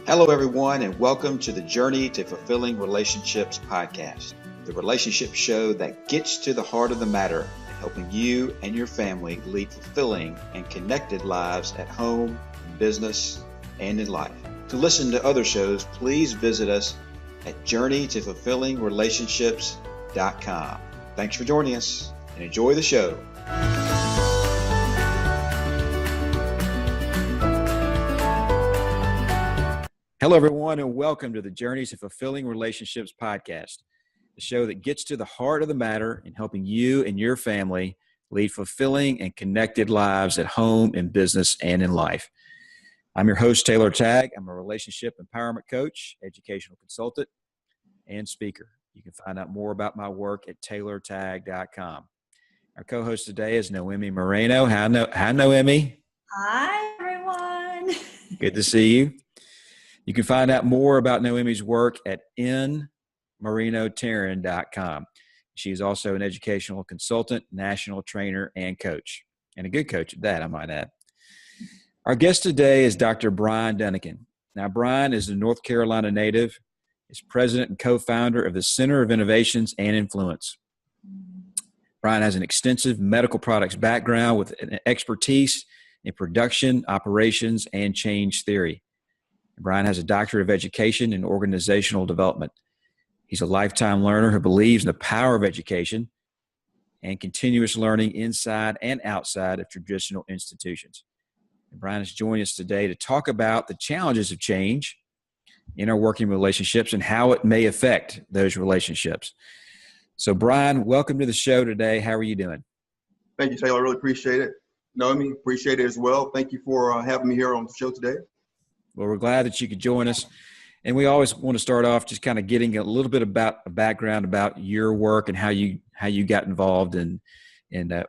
Hello, everyone, and welcome to the Journey to Fulfilling Relationships podcast, the relationship show that gets to the heart of the matter, helping you and your family lead fulfilling and connected lives at home, in business, and in life. To listen to other shows, please visit us at journeytofulfillingrelationships.com. Thanks for joining us and enjoy the show. Hello, everyone, and welcome to the Journeys to Fulfilling Relationships podcast, the show that gets to the heart of the matter in helping you and your family lead fulfilling and connected lives at home, in business, and in life. I'm your host, Tagg. I'm a relationship empowerment coach, educational consultant, and speaker. You can find out more about my work at taylortagg.com. Our co-host today is Noemi Moreno. Hi, Noemi. Hi, everyone. Good to see you. You can find out more about Noemi's work at nmarinotaryn.com. She is also an educational consultant, national trainer, and coach, and a good coach at that, I might add. Our guest today is Dr. Brian Dunican. Now, Brian is a North Carolina native, is president and co-founder of the Center of Innovations and Influence. Brian has an extensive medical products background with an expertise in production, operations, and change theory. Brian has a Doctorate of Education in Organizational Development. He's a lifetime learner who believes in the power of education and continuous learning inside and outside of traditional institutions. And Brian has joined us today to talk about the challenges of change in our working relationships and how it may affect those relationships. So, Brian, welcome to the show today. How are you doing? Thank you, Taylor. I really appreciate it. Noemi, appreciate it as well. Thank you for having me here on the show today. Well, we're glad that you could join us. And we always want to start off just kind of getting a little bit about a background about your work and how you got involved in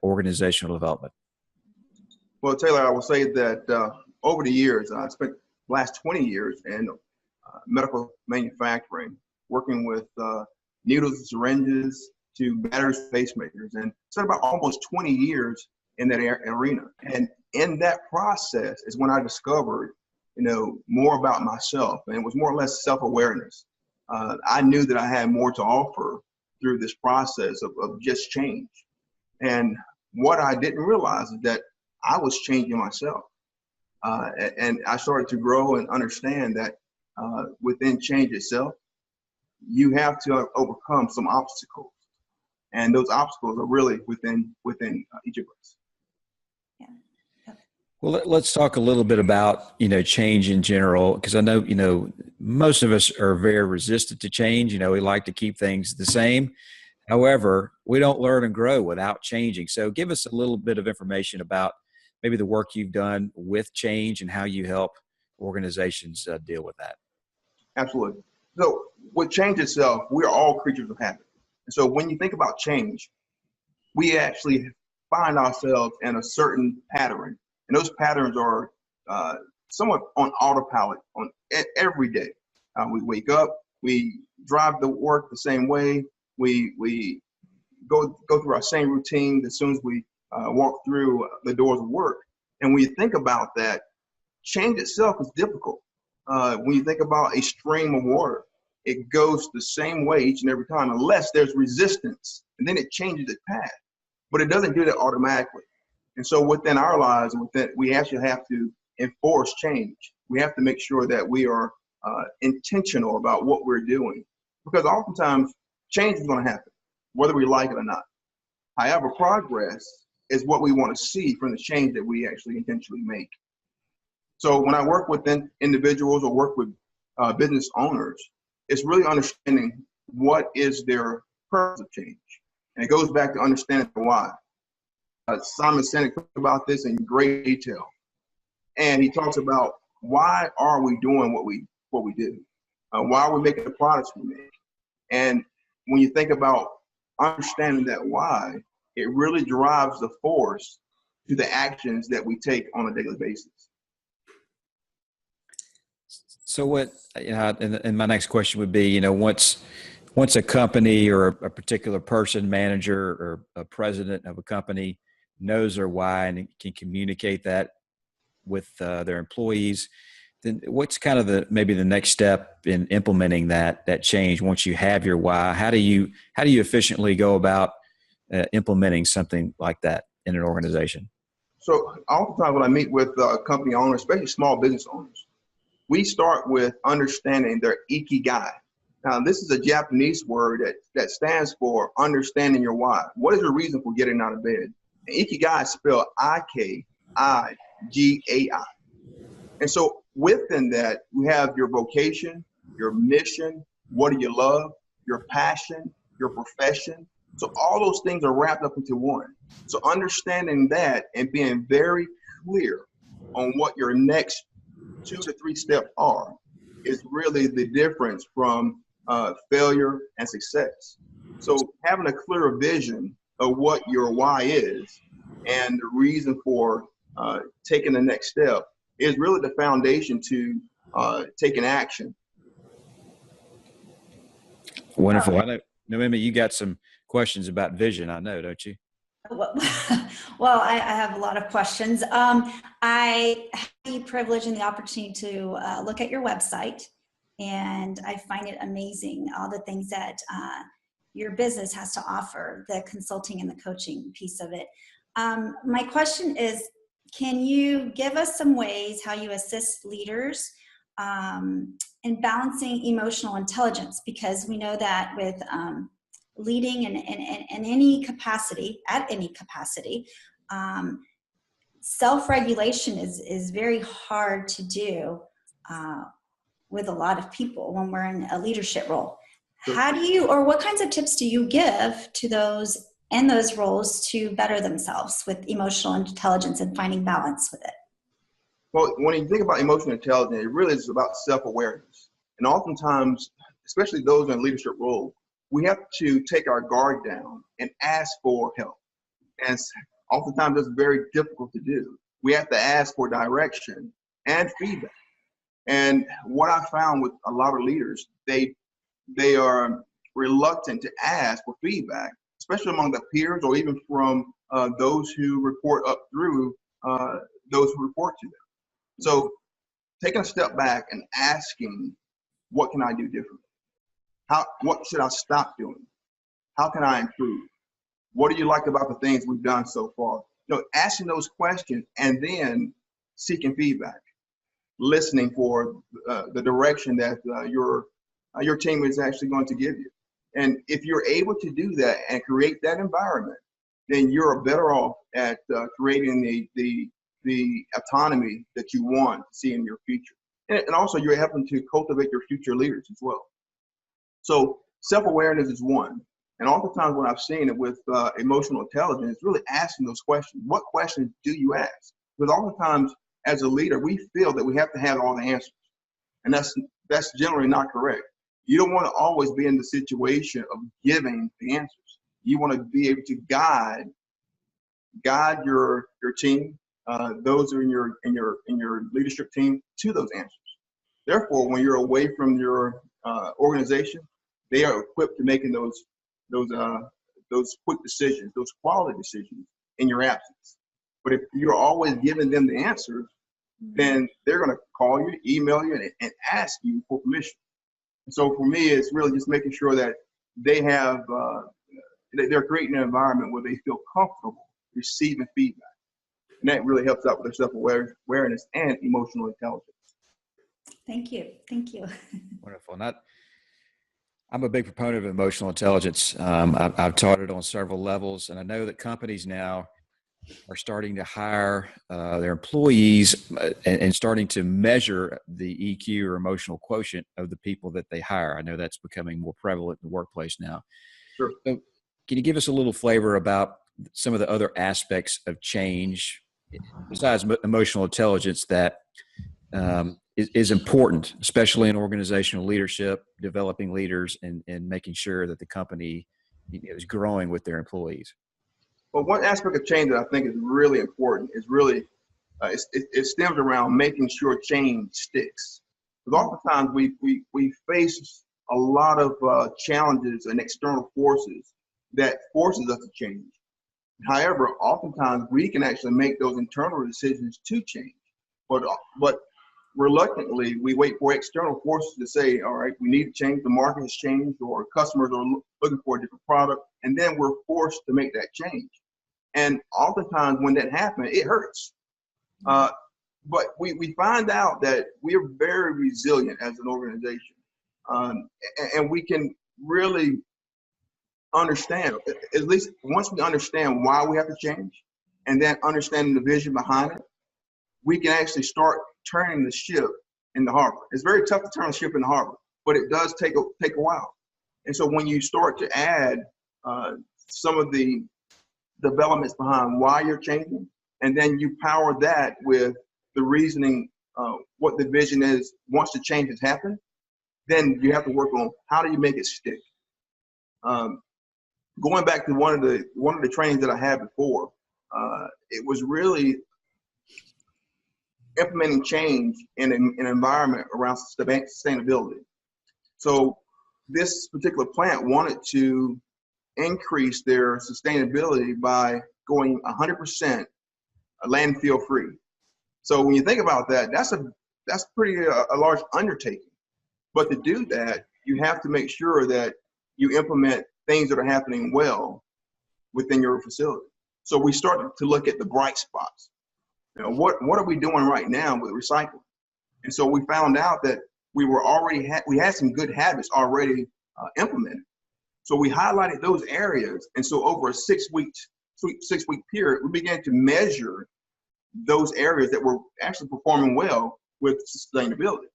organizational development. Well, Taylor, I will say that over the years, I spent the last 20 years in medical manufacturing, working with needles and syringes to batteries, pacemakers, and spent about almost 20 years in that arena. And in that process is when I discovered more about myself, and it was more or less self-awareness. I knew that I had more to offer through this process of just change. And what I didn't realize is that I was changing myself. And I started to grow and understand that within change itself, you have to overcome some obstacles. And those obstacles are really within each of us. Well, let's talk a little bit about, change in general, because I know, most of us are very resistant to change. We like to keep things the same. However, we don't learn and grow without changing. So give us a little bit of information about maybe the work you've done with change and how you help organizations deal with that. Absolutely. So with change itself, we're all creatures of habit. And so when you think about change, we actually find ourselves in a certain pattern. And those patterns are somewhat on autopilot on every day. We wake up, we drive to work the same way, we go through our same routine as soon as we walk through the doors of work. And when you think about that, change itself is difficult. When you think about a stream of water, it goes the same way each and every time unless there's resistance, and then it changes its path. But it doesn't do that automatically. And so within our lives, we actually have to enforce change. We have to make sure that we are intentional about what we're doing, because oftentimes change is going to happen, whether we like it or not. However, progress is what we want to see from the change that we actually intentionally make. So when I work with individuals or work with business owners, it's really understanding what is their purpose of change. And it goes back to understanding the why. Simon Sinek talks about this in great detail, and he talks about why are we doing what we do, why are we making the products we make, and when you think about understanding that why, it really drives the force to the actions that we take on a daily basis. So what? And my next question would be, once a company or a particular person, manager or a president of a company knows their why and can communicate that with their employees, then what's kind of maybe the next step in implementing that change once you have your why? How do you efficiently go about implementing something like that in an organization? So oftentimes when I meet with company owners, especially small business owners, we start with understanding their ikigai. Now, this is a Japanese word that stands for understanding your why. What is your reason for getting out of bed? And ikigai is spelled I-K-I-G-A-I. And so within that, we have your vocation, your mission, what do you love, your passion, your profession. So all those things are wrapped up into one. So understanding that and being very clear on what your next 2 to 3 steps are is really the difference from failure and success. So having a clearer vision of what your why is and the reason for taking the next step is really the foundation to taking action. Wonderful. I know, Noemi, you got some questions about vision, I know, don't you? Well, I have a lot of questions. I have the privilege and the opportunity to look at your website, and I find it amazing, all the things that your business has to offer, the consulting and the coaching piece of it. My question is, can you give us some ways how you assist leaders in balancing emotional intelligence? Because we know that with leading in any capacity, at any capacity, self-regulation is very hard to do with a lot of people when we're in a leadership role. How do you, or what kinds of tips do you give to those in those roles to better themselves with emotional intelligence and finding balance with it? Well, when you think about emotional intelligence, it really is about self-awareness. And oftentimes, especially those in a leadership role, we have to take our guard down and ask for help. And oftentimes that's very difficult to do. We have to ask for direction and feedback. And what I found with a lot of leaders, they are reluctant to ask for feedback, especially among the peers or even from those who report up through those who report to them. So taking a step back and asking, what can I do differently? What should I stop doing? How can I improve? What do you like about the things we've done so far? Asking those questions and then seeking feedback, listening for the direction that your team is actually going to give you. And if you're able to do that and create that environment, then you're better off at creating the autonomy that you want to see in your future. And also you're helping to cultivate your future leaders as well. So self-awareness is one. And oftentimes what I've seen it with emotional intelligence is really asking those questions. What questions do you ask? Because oftentimes as a leader, we feel that we have to have all the answers. And that's generally not correct. You don't want to always be in the situation of giving the answers. You want to be able to guide your team, those are in your leadership team, to those answers. Therefore, when you're away from your organization, they are equipped to making those quick decisions, those quality decisions in your absence. But if you're always giving them the answers, then they're going to call you, email you, and ask you for permission. And so for me, it's really just making sure that they have, they're creating an environment where they feel comfortable receiving feedback. And that really helps out with their self-awareness and emotional intelligence. Thank you. Thank you. Wonderful. And I'm a big proponent of emotional intelligence. I've taught it on several levels, and I know that companies now are starting to hire their employees and starting to measure the EQ or emotional quotient of the people that they hire. I know that's becoming more prevalent in the workplace now. Sure. So can you give us a little flavor about some of the other aspects of change besides emotional intelligence that is important, especially in organizational leadership, developing leaders, and making sure that the company is growing with their employees? Well, one aspect of change that I think is really important is really, it stems around making sure change sticks. Because oftentimes we face a lot of challenges and external forces that forces us to change. However, oftentimes we can actually make those internal decisions to change. But reluctantly, we wait for external forces to say, all right, we need to change, the market has changed, or customers are looking for a different product, and then we're forced to make that change. And oftentimes when that happens, it hurts. But we find out that we are very resilient as an organization. And we can really understand, at least once we understand why we have to change, and then understanding the vision behind it, we can actually start turning the ship in the harbor. It's very tough to turn a ship in the harbor, but it does take a while. And so when you start to add some of the developments behind why you're changing, and then you power that with the reasoning, what the vision is once the change has happened, then you have to work on how do you make it stick. Going back to one of the trainings that I had before, it was really implementing change in an environment around sustainability. So this particular plant wanted to increase their sustainability by going 100% landfill free. So when you think about that, that's pretty a large undertaking. But to do that, you have to make sure that you implement things that are happening well within your facility. So we started to look at the bright spots. You know, what are we doing right now with recycling? And so we found out that we had some good habits already implemented. So we highlighted those areas, and so over a 6 week period, we began to measure those areas that were actually performing well with sustainability.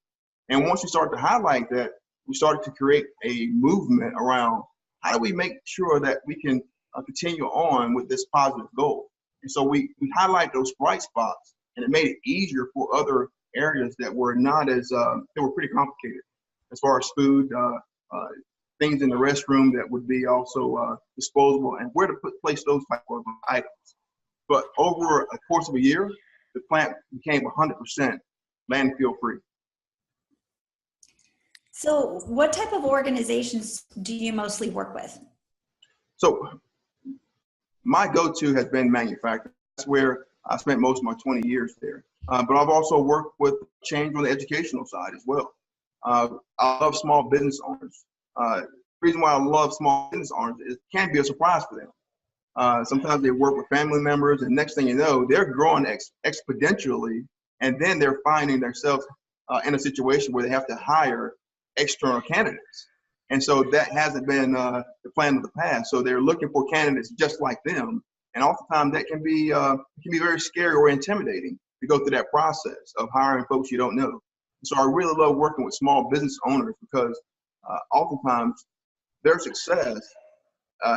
And once we started to highlight that, we started to create a movement around how do we make sure that we can continue on with this positive goal. And so we highlight those bright spots, and it made it easier for other areas that were not as, they were pretty complicated as far as food, things in the restroom that would be also disposable, and where to place those type of items. But over a course of a year, the plant became 100% landfill free. So what type of organizations do you mostly work with? So my go-to has been manufacturing. That's where I spent most of my 20 years there. But I've also worked with change on the educational side as well. I love small business owners. The reason why I love small business owners is it can be a surprise for them. Sometimes they work with family members, and next thing you know, they're growing exponentially, and then they're finding themselves in a situation where they have to hire external candidates. And so that hasn't been the plan of the past. So they're looking for candidates just like them. And oftentimes that can be very scary or intimidating to go through that process of hiring folks you don't know. So I really love working with small business owners because oftentimes their success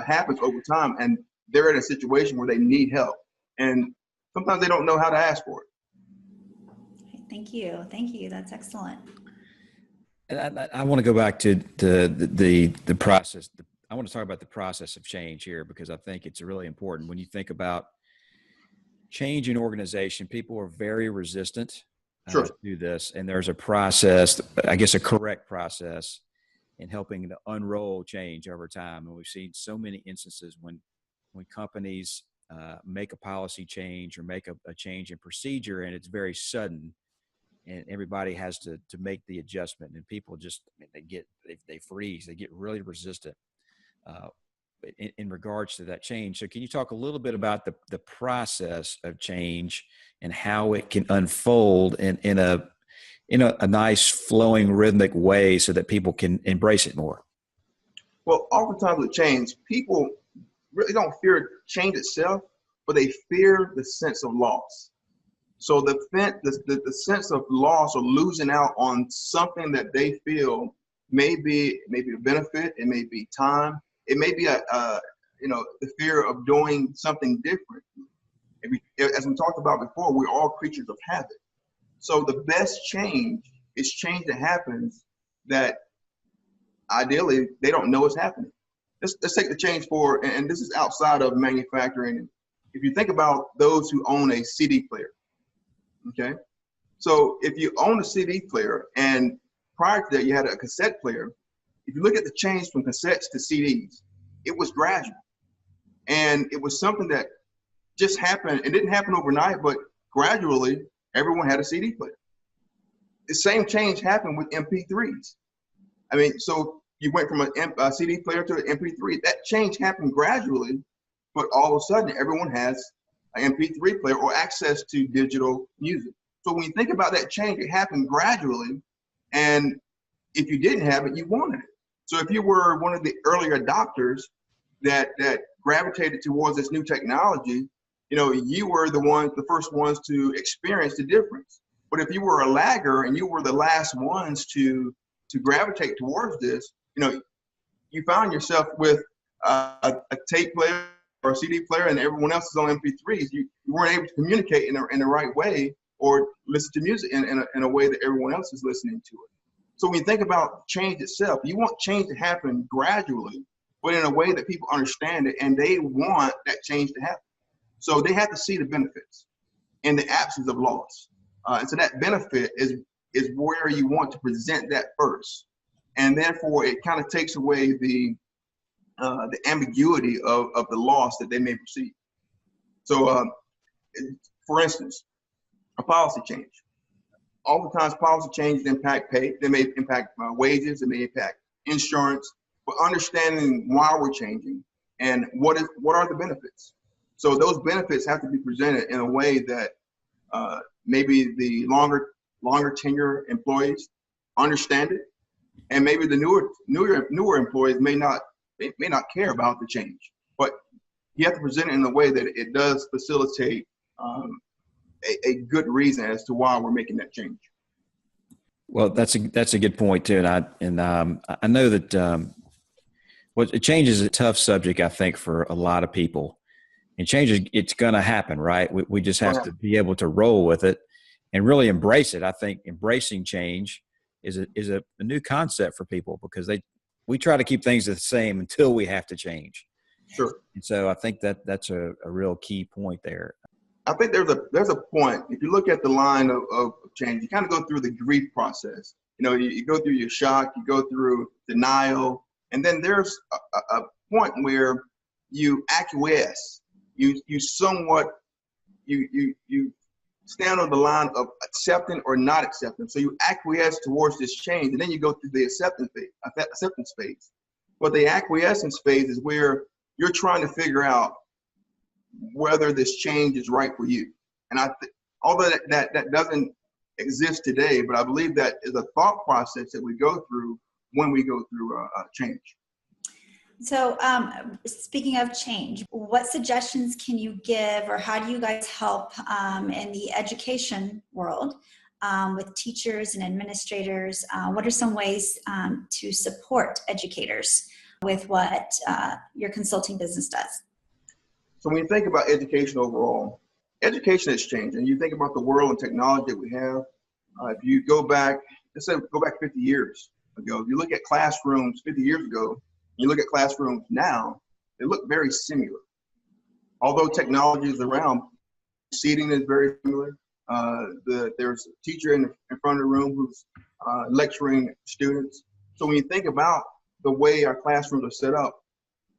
happens over time, and they're in a situation where they need help. And sometimes they don't know how to ask for it. Thank you. Thank you. That's excellent. And I want to go back to the process. I want to talk about the process of change here, because I think it's really important. When you think about change in organization, people are very resistant Sure. to this. And there's a process, I guess a correct process, in helping to unroll change over time. And we've seen so many instances when companies make a policy change or make a change in procedure, and it's very sudden, and everybody has to make the adjustment, and people just, they freeze, they get really resistant in regards to that change. So can you talk a little bit about the process of change and how it can unfold in a nice flowing rhythmic way so that people can embrace it more? Well, oftentimes with change, people really don't fear change itself, but they fear the sense of loss. So the sense of loss or losing out on something that they feel may be a benefit, it may be time, it may be the fear of doing something different. As we talked about before, we're all creatures of habit. So the best change is change that happens that ideally they don't know is happening. Let's take the change and this is outside of manufacturing. If you think about those who own a CD player, okay? So if you own a CD player and prior to that you had a cassette player, if you look at the change from cassettes to CDs, it was gradual. And it was something that just happened. It didn't happen overnight, but gradually everyone had a CD player. the same change happened with MP3s. I mean, so you went from a CD player to an MP3. That change happened gradually, but all of a sudden everyone has an MP3 player or access to digital music. So when you think about that change, it happened gradually, and if you didn't have it, you wanted it. So if you were one of the earlier adopters that gravitated towards this new technology, you know, you were the first ones to experience the difference. But if you were a lagger and you were the last ones to gravitate towards this, you know, you found yourself with a tape player or a CD player, and everyone else is on MP3s. You weren't able to communicate in the right way or listen to music in a way that everyone else is listening to it. So when you think about change itself, you want change to happen gradually, but in a way that people understand it and they want that change to happen. So they have to see the benefits in the absence of loss. And so that benefit is where you want to present that first. And therefore it kind of takes away the ambiguity of the loss that they may perceive. So for instance, a policy change. Oftentimes policy changes impact pay, they may impact wages, they may impact insurance, but understanding why we're changing and what are the benefits. So those benefits have to be presented in a way that maybe the longer tenure employees understand it, and maybe the newer employees may not care about the change. But you have to present it in a way that it does facilitate a good reason as to why we're making that change. Well, that's a good point too, and I know that change is a tough subject, I think, for a lot of people. And change it's going to happen, right? We just have to be able to roll with it and really embrace it. I think embracing change is a new concept for people, because we try to keep things the same until we have to change. Sure. And so I think that's a real key point there. I think there's a point. If you look at the line of change, you kind of go through the grief process. You know, you go through your shock, you go through denial, and then there's a point where you acquiesce. You somewhat you stand on the line of accepting or not accepting. So you acquiesce towards this change, and then you go through the acceptance phase. But the acquiescence phase is where you're trying to figure out whether this change is right for you. And although that doesn't exist today, but I believe that is a thought process that we go through when we go through change. So speaking of change, what suggestions can you give, or how do you guys help in the education world with teachers and administrators? What are some ways to support educators with what your consulting business does? So when you think about education overall, education has changed. And you think about the world and technology that we have. If you go back, let's say go back 50 years ago, if you look at classrooms 50 years ago, you look at classrooms now, they look very similar. Although technology is around, seating is very similar. There's a teacher in front of the room who's lecturing students. So when you think about the way our classrooms are set up,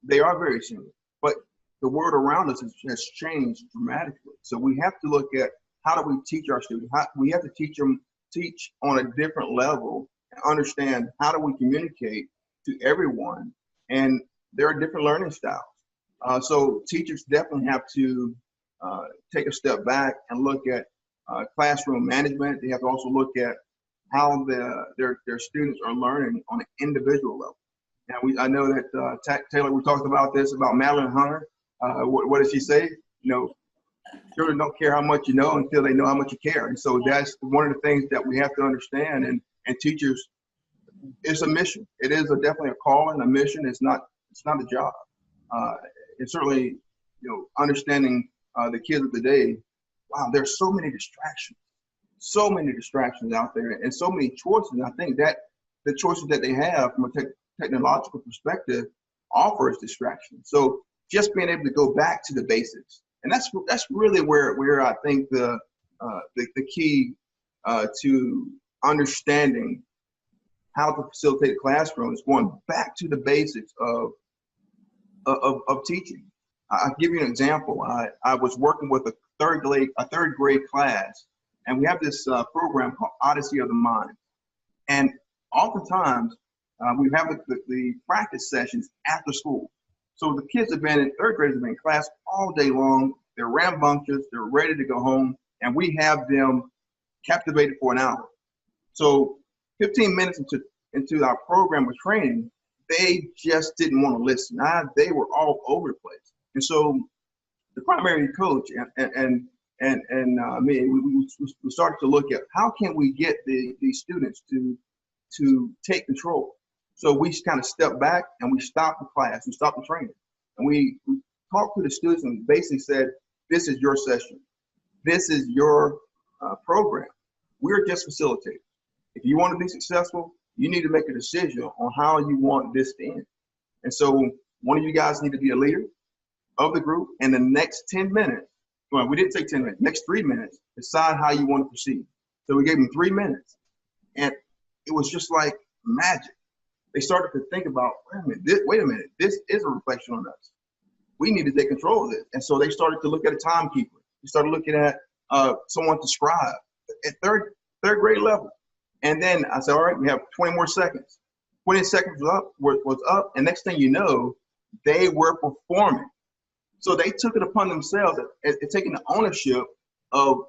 they are very similar. But the world around us has changed dramatically. So we have to look at how do we teach our students? We have to teach on a different level and understand how do we communicate to everyone. And there are different learning styles. So teachers definitely have to take a step back and look at classroom management. They have to also look at how their students are learning on an individual level. Now, I know that Taylor, we talked about this, about Madeline Hunter. What does she say? You know, children don't care how much you know until they know how much you care. And so that's one of the things that we have to understand. And teachers, it's a mission. It is definitely a calling, a mission. It's not a job. And certainly, you know, understanding the kids of the day. Wow, there's so many distractions out there, and so many choices. And I think that the choices that they have from a technological perspective offers distraction. So just being able to go back to the basics, and that's really where I think the key to understanding how to facilitate a classroom is going back to the basics of teaching. I'll give you an example. I was working with a third grade class And we have this program called Odyssey of the Mind. And oftentimes, we have the practice sessions after school. So the kids have been in, third graders have been in class all day long. They're rambunctious, they're ready to go home, and we have them captivated for an hour. So 15 minutes into our program of training, they just didn't want to listen. They were all over the place. And so the primary coach and me, we started to look at how can we get these students to take control. So we kind of stepped back and we stopped the class, we stopped the training, and we talked to the students and basically said, this is your session. This is your program. We're just facilitators. If you want to be successful, you need to make a decision on how you want this to end. And so one of you guys need to be a leader of the group, and the next 10 minutes, well, we didn't say 10 minutes, next 3 minutes, decide how you want to proceed. So we gave them 3 minutes, and it was just like magic. They started to think about, wait a minute, this is a reflection on us. We need to take control of this. And so they started to look at a timekeeper. They started looking at someone to scribe at third grade level. And then I said, all right, we have 20 more seconds. 20 seconds was up, and next thing you know, they were performing. So they took it upon themselves at taking the ownership of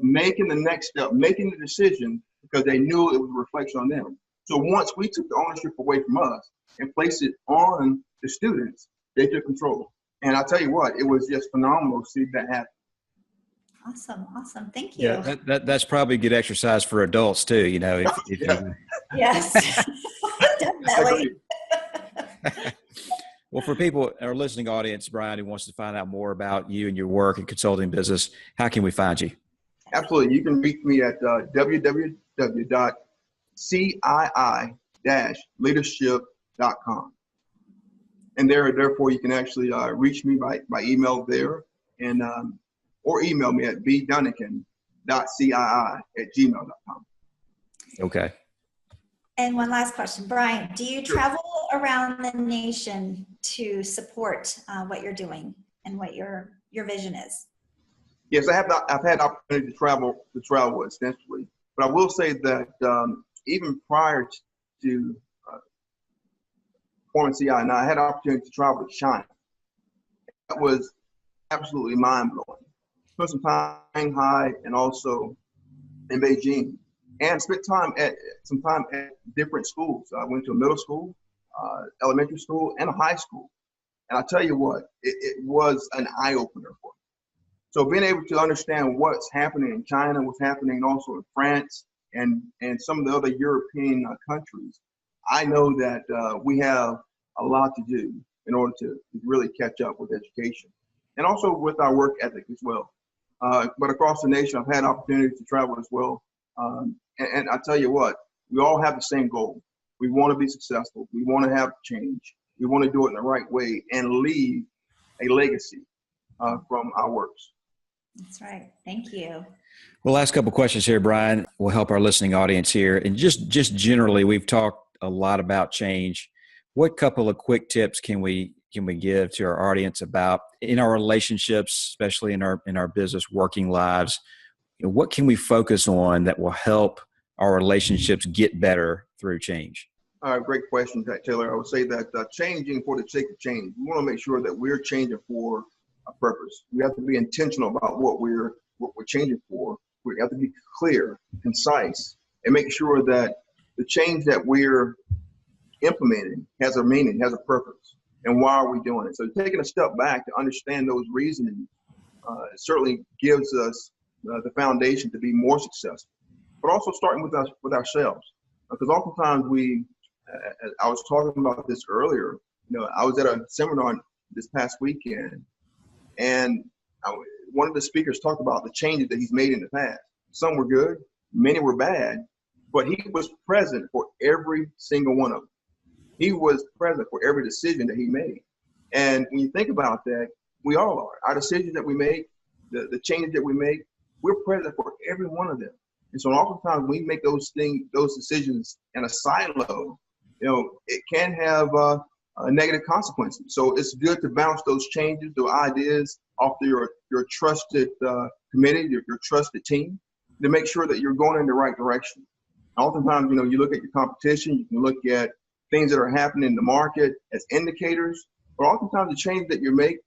making the next step, making the decision, because they knew it was a reflection on them. So once we took the ownership away from us and placed it on the students, they took control. And I'll tell you what, it was just phenomenal to see that happen. Awesome. Thank you. Yeah, that's probably good exercise for adults too. You know, if you. Yes, definitely. Well, for people, our listening audience, Brian, who wants to find out more about you and your work and consulting business, how can we find you? Absolutely. You can reach me at www.cii-leadership.com. And therefore, you can actually reach me by email there, and or email me at bdunican.cii@gmail.com. Okay. And one last question, Brian, do you travel around the nation to support what you're doing and what your vision is? Yes, I've had opportunity to travel extensively, but I will say that even prior to forming CI, and I had an opportunity to travel to China. That was absolutely mind-blowing. Spent some time in Shanghai and also in Beijing, and spent some time at different schools. I went to a middle school, elementary school, and a high school. And I tell you what, it was an eye-opener for me. So being able to understand what's happening in China, what's happening also in France, and some of the other European countries, I know that we have a lot to do in order to really catch up with education, and also with our work ethic as well. But across the nation, I've had opportunities to travel as well. And I tell you what, we all have the same goal. We want to be successful. We want to have change. We want to do it in the right way and leave a legacy from our works. That's right. Thank you. Well, last couple of questions here, Brian, will help our listening audience here. And just generally, we've talked a lot about change. What couple of quick tips can we give to our audience about in our relationships, especially in our business working lives? What can we focus on that will help our relationships get better through change? Great question, Taylor. I would say that changing for the sake of change, we want to make sure that we're changing for a purpose. We have to be intentional about what we're changing for. We have to be clear, concise, and make sure that the change that we're implementing has a meaning, has a purpose, and why are we doing it? So taking a step back to understand those reasonings certainly gives us the foundation to be more successful, but also starting with ourselves. Because oftentimes I was talking about this earlier, I was at a seminar this past weekend, and one of the speakers talked about the changes that he's made in the past. Some were good, many were bad, but he was present for every single one of them. He was present for every decision that he made. And when you think about that, we all are. Our decisions that we make, the changes that we make, we're present for every one of them. And so oftentimes we make those decisions in a silo, it can have negative consequences. So it's good to bounce those changes, those ideas off your trusted committee, your trusted team, to make sure that you're going in the right direction. Oftentimes, you look at your competition, you can look at things that are happening in the market as indicators, but oftentimes the change that you make,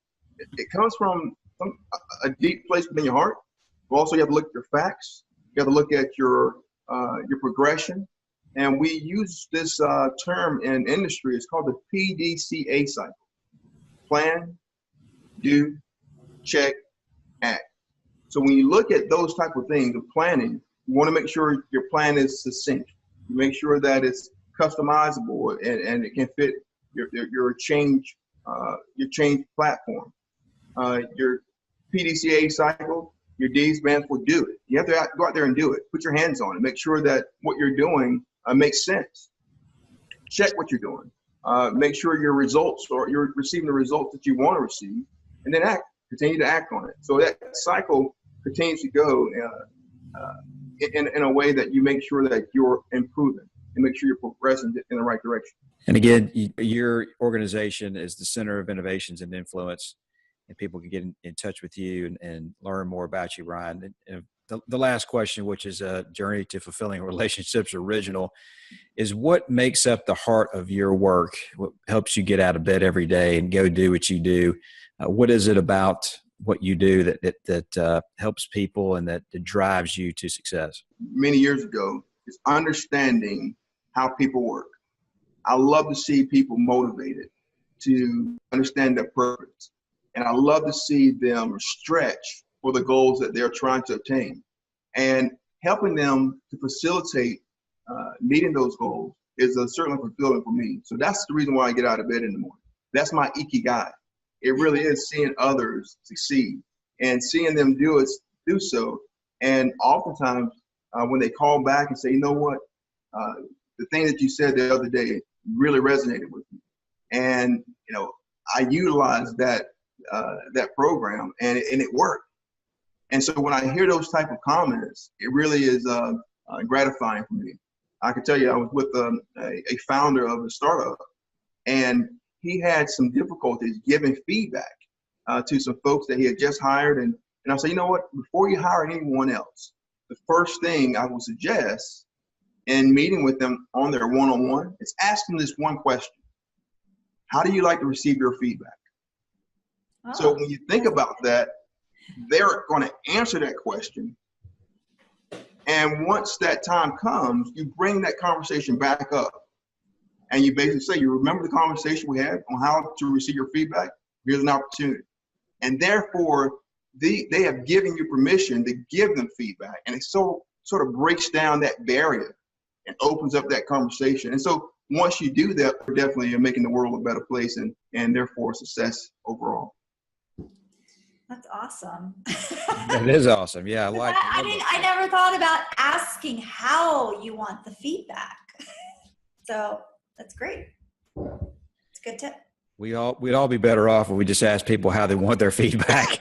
it comes from a deep place within your heart. But also, you have to look at your facts. You have to look at your progression. And we use this term in industry. It's called the PDCA cycle. Plan, do, check, act. So when you look at those type of things, the planning, you want to make sure your plan is succinct. You make sure that it's customizable and it can fit your change platform. Your PDCA cycle, your D stands for do it. You have to go out there and do it. Put your hands on it. Make sure that what you're doing makes sense. Check what you're doing. Make sure your results, or you're receiving the results that you want to receive, and then act. Continue to act on it. So that cycle continues to go in a way that you make sure that you're improving and make sure you're progressing in the right direction. And again, your organization is the Center of Innovations and Influence, and people can get in touch with you and learn more about you, Brian. And the last question, which is a Journey to Fulfilling Relationships original, is what makes up the heart of your work? What helps you get out of bed every day and go do what you do? What is it about what you do that helps people and that drives you to success? Many years ago, is understanding how people work. I love to see people motivated to understand their purpose. And I love to see them stretch for the goals that they're trying to attain. And helping them to facilitate meeting those goals is certainly fulfilling for me. So that's the reason why I get out of bed in the morning. That's my ikigai. It really is seeing others succeed and seeing them do so. And oftentimes when they call back and say, you know what, the thing that you said the other day really resonated with me. And, I utilized that program and it worked. And so when I hear those type of comments, it really is gratifying for me. I can tell you, I was with a founder of a startup, and he had some difficulties giving feedback to some folks that he had just hired. And I said, you know what, before you hire anyone else, the first thing I would suggest in meeting with them on their one-on-one is ask them this one question. How do you like to receive your feedback? Oh. So when you think about that, they're going to answer that question. And once that time comes, you bring that conversation back up. And you basically say, you remember the conversation we had on how to receive your feedback? Here's an opportunity. And therefore, they have given you permission to give them feedback. And it sort of breaks down that barrier and opens up that conversation. And so once you do that, we're definitely making the world a better place and therefore success overall. That's awesome. That is awesome. Yeah, I never thought about asking how you want the feedback. So that's great. It's a good tip. We'd all be better off if we just asked people how they want their feedback.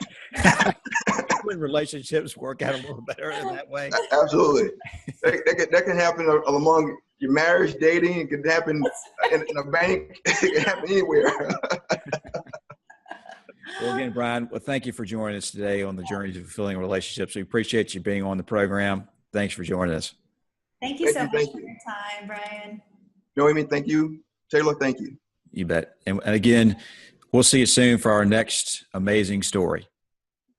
When relationships work out a little better in that way. Absolutely. That can happen among your marriage, dating. It can happen in a bank. It can happen anywhere. Well, again, Brian, thank you for joining us today on the Journey to Fulfilling Relationships. We appreciate you being on the program. Thanks for joining us. Thank you so much for your time, Brian. Noemi, thank you. Taylor, thank you. You bet. And again, we'll see you soon for our next amazing story.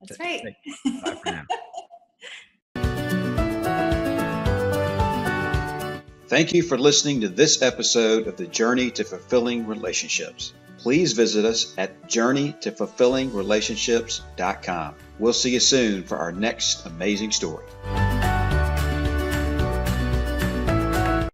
That's right. Bye for now. Thank you for listening to this episode of the Journey to Fulfilling Relationships. Please visit us at journeytofulfillingrelationships.com. We'll see you soon for our next amazing story.